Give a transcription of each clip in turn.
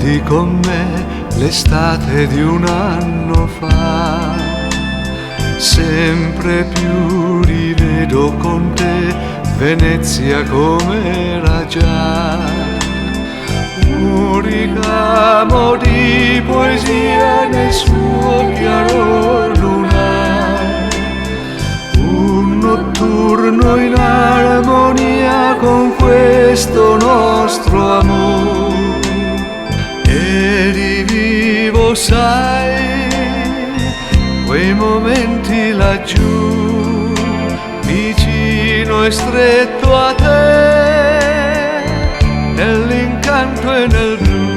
ricordi con me l'estate di un anno fa. Sempre più rivedo con te Venezia com'era già. Un ricamo di poesia nel suo chiaro lunare, un notturno in armonia con questo nostro amore. E rivivo, sai, quei momenti laggiù, vicino e stretto a te, nell'incanto e nel blu.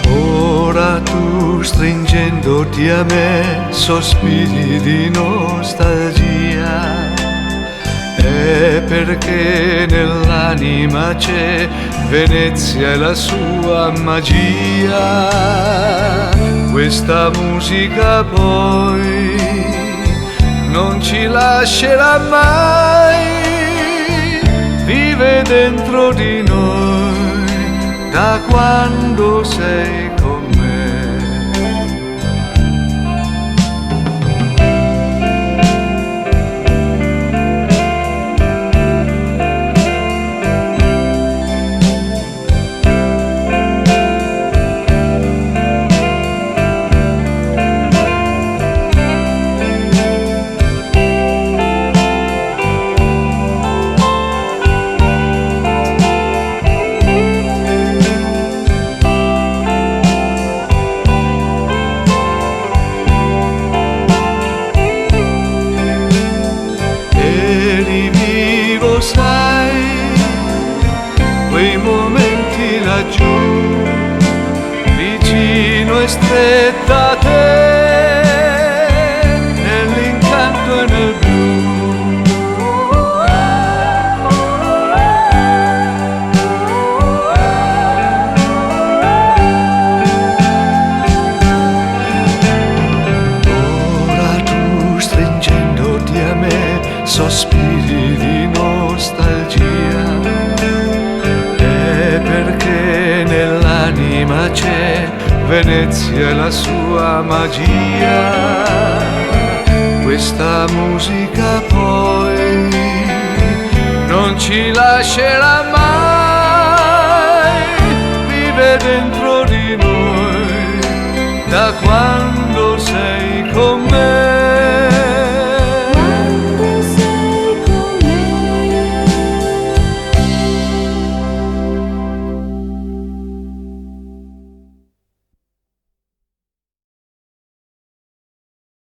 Ora tu, stringendoti a me, sospiri di nostalgia. È perché nell'anima c'è Venezia e la sua magia. Questa musica poi non ci lascerà mai, vive dentro di noi da quando sei con me. Sai, quei momenti laggiù, vicino e stretta a te, nell'incanto e nel blu. Ora tu, stringendoti a me, sospiri di nostalgia. È perché nell'anima c'è Venezia e la sua magia. Questa musica poi non ci lascerà mai, vive dentro di noi da quando